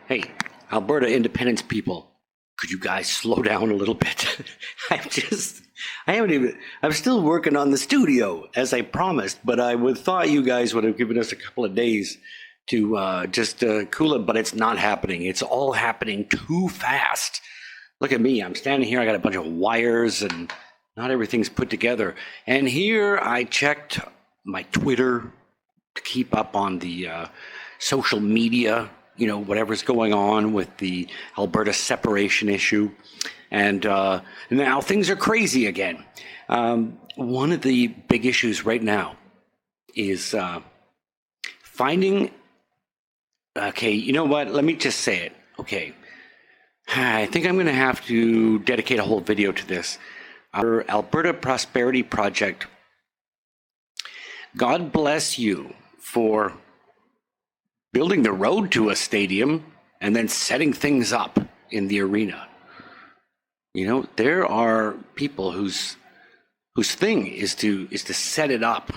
Hey, Alberta Independence people, could you guys slow down a little bit? I'm still working on the studio as I promised, but I would thought you guys would have given us a couple of days to just cool it, but it's not happening. It's all happening too fast. Look at me, I'm standing here, I got a bunch of wires and not everything's put together. And here I checked my Twitter to keep up on the social media, whatever's going on with the Alberta separation issue. And now things are crazy again. One of the big issues right now is finding, okay, you know what? Let me just say it. Okay. I think I'm going to have to dedicate a whole video to this. Our Alberta Prosperity Project, God bless you for building the road to a stadium and then setting things up in the arena. There are people whose thing is to set it up,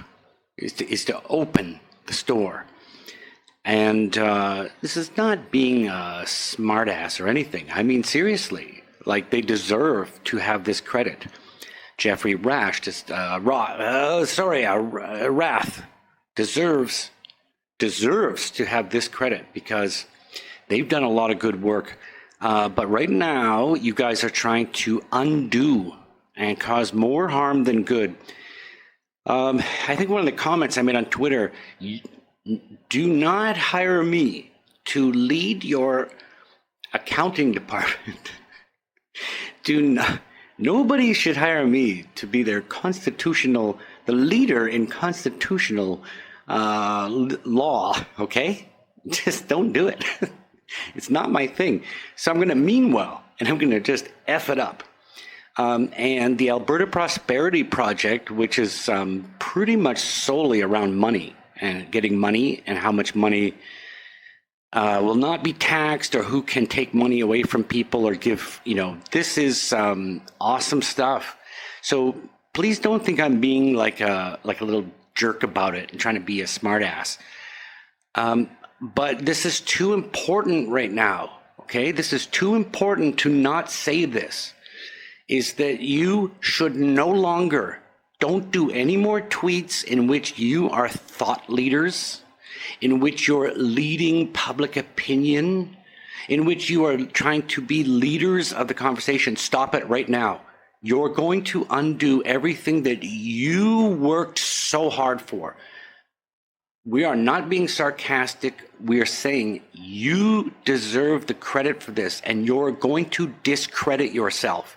is to open the store. And this is not being a smartass or anything. I mean, seriously, like they deserve to have this credit. Jeffrey Rath deserves to have this credit because they've done a lot of good work. But right now, you guys are trying to undo and cause more harm than good. I think one of the comments I made on Twitter, do not hire me to lead your accounting department. Nobody should hire me to be the leader in constitutional law, okay? Just don't do it. It's not my thing. So I'm going to mean well, and I'm going to just F it up. And the Alberta Prosperity Project, which is pretty much solely around money and getting money and how much money will not be taxed or who can take money away from people or give, this is awesome stuff. So please don't think I'm being like a little jerk about it and trying to be a smartass. But this is too important right now, okay? This is too important to not say this, is that you should no longer, don't do any more tweets in which you are thought leaders, in which you're leading public opinion, in which you are trying to be leaders of the conversation. Stop it right now. You're going to undo everything that you worked so hard for. We are not being sarcastic. We are saying you deserve the credit for this, and you're going to discredit yourself.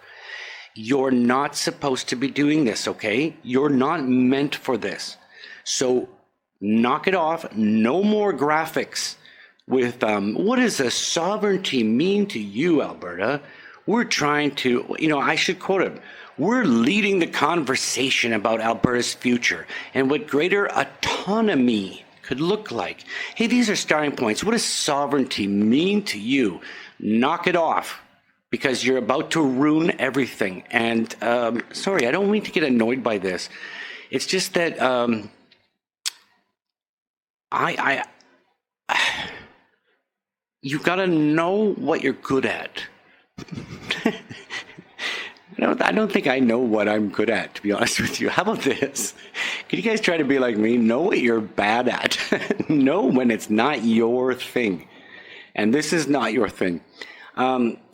You're not supposed to be doing this, okay? You're not meant for this. So knock it off. No more graphics with what does a sovereignty mean to you, Alberta? We're trying to, I should quote him. We're leading the conversation about Alberta's future and what greater autonomy could look like. Hey, these are starting points. What does sovereignty mean to you? Knock it off, because you're about to ruin everything. And sorry, I don't mean to get annoyed by this. It's just that you've got to know what you're good at. I don't think I know what I'm good at, to be honest with you. How about this? Could you guys try to be like me? Know what you're bad at. Know when it's not your thing. And this is not your thing.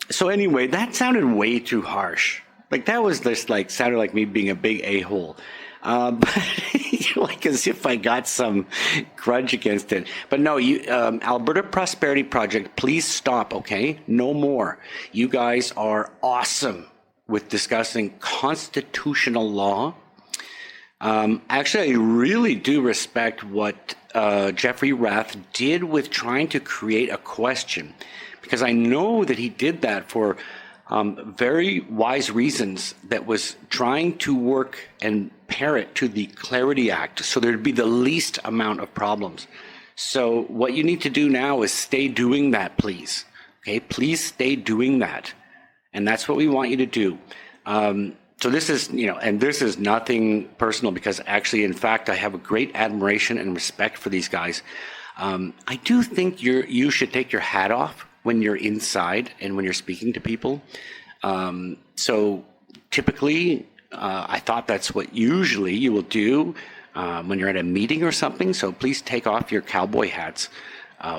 So anyway, that sounded way too harsh. Like that was just sounded like me being a big a-hole. Like as if I got some grudge against it. But no, Alberta Prosperity Project, please stop, okay? No more. You guys are awesome with discussing constitutional law. Actually, I really do respect what Jeffrey Rath did with trying to create a question, because I know that he did that for very wise reasons, that was trying to work and pair it to the Clarity Act so there'd be the least amount of problems. So what you need to do now is stay doing that, please. Okay, please stay doing that. And that's what we want you to do. So this is, and this is nothing personal, because actually, in fact, I have a great admiration and respect for these guys. I do think you should take your hat off when you're inside and when you're speaking to people. So typically, I thought that's what usually you will do when you're at a meeting or something. So please take off your cowboy hats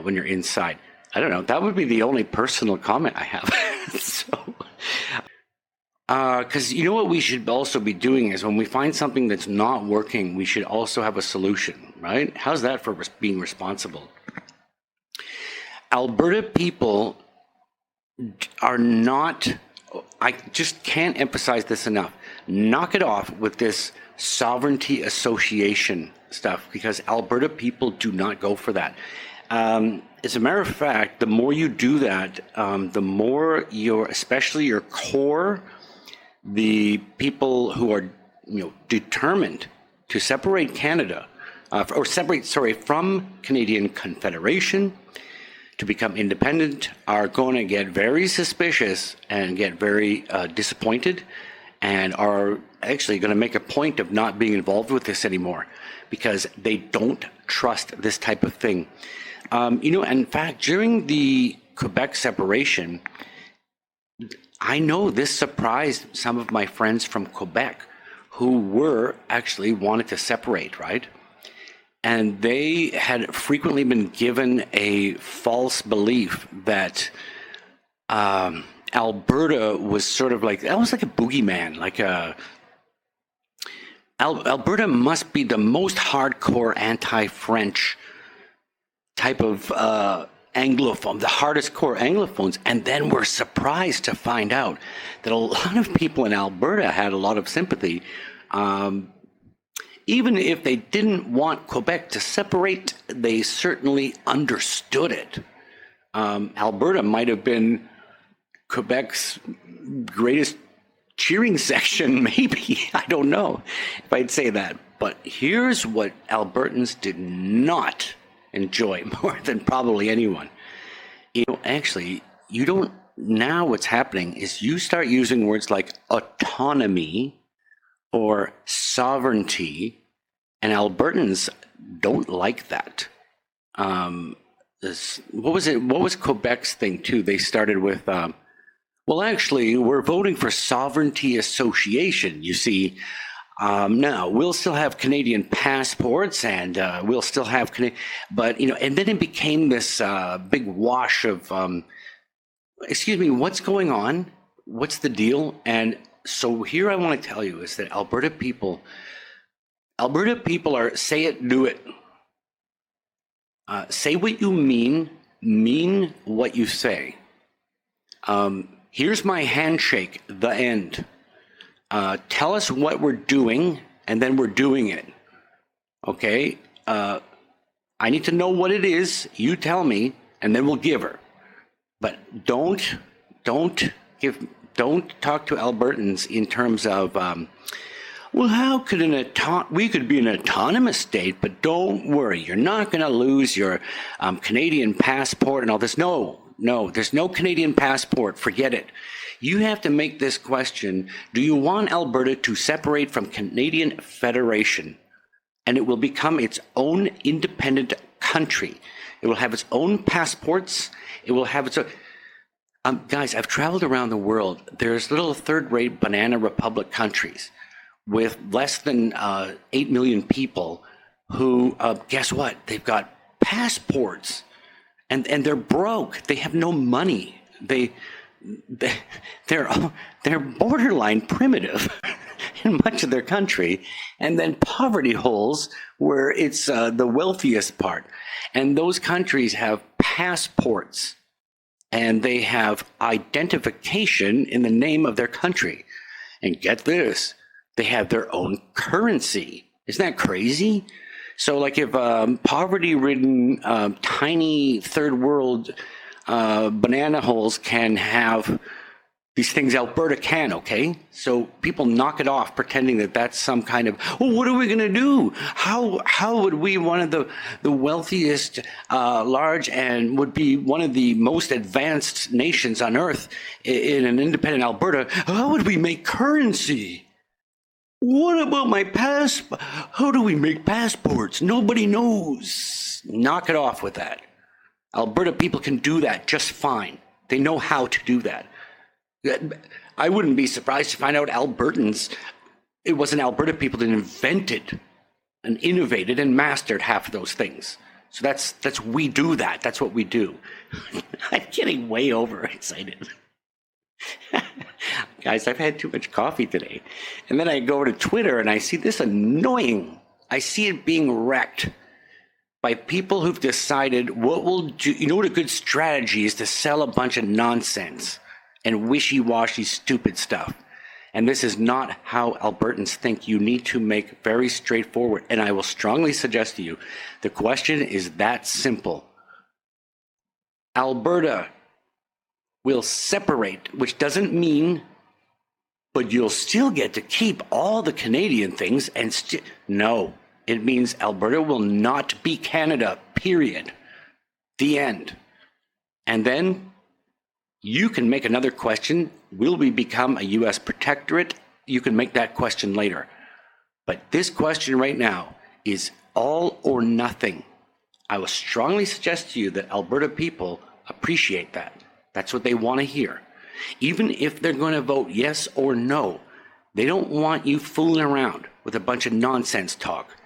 when you're inside. I don't know. That would be the only personal comment I have. So, because you know what we should also be doing is when we find something that's not working, we should also have a solution, right? How's that for being responsible? Alberta people are not, I just can't emphasize this enough. Knock it off with this sovereignty association stuff, because Alberta people do not go for that. As a matter of fact, the more you do that, the more especially your core, the people who are, determined to separate Canada, from Canadian Confederation to become independent, are going to get very suspicious and get very disappointed, and are actually going to make a point of not being involved with this anymore because they don't trust this type of thing. In fact, during the Quebec separation, I know this surprised some of my friends from Quebec who were actually wanted to separate, right? And they had frequently been given a false belief that Alberta was sort of like, almost like a boogeyman, Alberta must be the most hardcore anti-French type of Anglophone, the hardest core Anglophones. And then we're surprised to find out that a lot of people in Alberta had a lot of sympathy. Even if they didn't want Quebec to separate, they certainly understood it. Alberta might have been Quebec's greatest cheering section, maybe. I don't know if I'd say that. But here's what Albertans did not enjoy more than probably anyone. Now what's happening is you start using words like autonomy or sovereignty, and Albertans don't like that. What was Quebec's thing too? They started with, well, actually, we're voting for sovereignty association. You see, now we'll still have Canadian passports, and we'll still have but and then it became this big wash of, excuse me, what's going on? What's the deal? And so here I want to tell you is that Alberta people are say it, do it. Say what you mean what you say. Here's my handshake, the end. Tell us what we're doing, and then we're doing it. Okay? I need to know what it is. You tell me, and then we'll give her. But don't talk to Albertans in terms of, well, how could we could be an autonomous state, but don't worry, you're not going to lose your Canadian passport and all this. No, there's no Canadian passport. Forget it. You have to make this question: do you want Alberta to separate from Canadian Federation, and it will become its own independent country? It will have its own passports. It will have its own. Guys, I've traveled around the world. There's little third-rate banana republic countries with less than 8 million people who, guess what? They've got passports, and they're broke. They have no money. They're borderline primitive in much of their country, and then poverty holes where it's the wealthiest part. And those countries have passports, and they have identification in the name of their country. And get this, they have their own currency. Isn't that crazy? So like if poverty-ridden, tiny third world banana holes can have these things, Alberta can, okay? So people knock it off pretending that that's some kind of, well, what are we going to do? How would we, one of the wealthiest, large, and would be one of the most advanced nations on earth in an independent Alberta, how would we make currency? What about my passport? How do we make passports? Nobody knows. Knock it off with that. Alberta people can do that just fine. They know how to do that. I wouldn't be surprised to find out Albertans, it wasn't Alberta people that invented and innovated and mastered half of those things. So that's we do that. That's what we do. I'm getting way overexcited. Guys, I've had too much coffee today. And then I go to Twitter and I see this annoying. I see it being wrecked by people who've decided what will do. You know what a good strategy is? To sell a bunch of nonsense and wishy-washy stupid stuff. And this is not how Albertans think. You need to make very straightforward. And I will strongly suggest to you, the question is that simple. Alberta will separate, which doesn't mean, but you'll still get to keep all the Canadian things and no, it means Alberta will not be Canada, period. The end. And then you can make another question. Will we become a U.S. protectorate? You can make that question later. But this question right now is all or nothing. I will strongly suggest to you that Alberta people appreciate that. That's what they want to hear. Even if they're going to vote yes or no, they don't want you fooling around with a bunch of nonsense talk.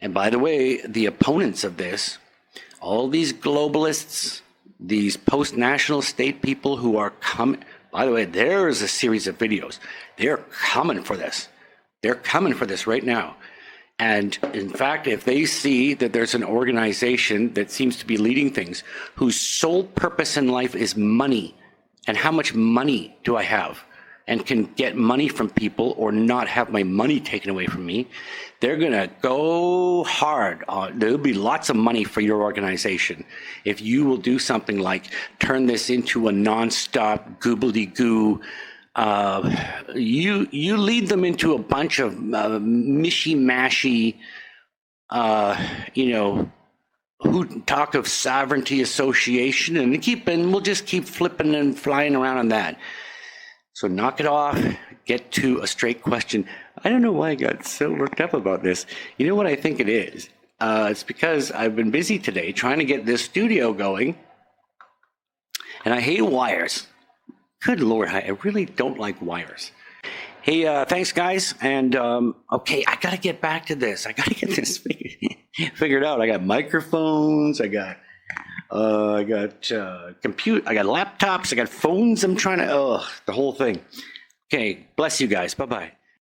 And by the way, the opponents of this, all these globalists, these post-national state people who are coming, by the way, there is a series of videos. They're coming for this. They're coming for this right now. And in fact, if they see that there's an organization that seems to be leading things, whose sole purpose in life is money, and how much money do I have, and can get money from people or not have my money taken away from me, they're going to go hard. There'll be lots of money for your organization if you will do something like turn this into a nonstop goobly-goo. You lead them into a bunch of mishy-mashy, who talk of sovereignty association, and we'll just keep flipping and flying around on that. So knock it off, get to a straight question. I don't know why I got so worked up about this. You know what I think it is? It's because I've been busy today trying to get this studio going, and I hate wires. Good Lord, I really don't like wires. Hey, thanks, guys. And okay, I got to get back to this. I got to get this figured out. I got microphones. I got compute. I got laptops. I got phones. I'm trying to. The whole thing. Okay, bless you guys. Bye bye.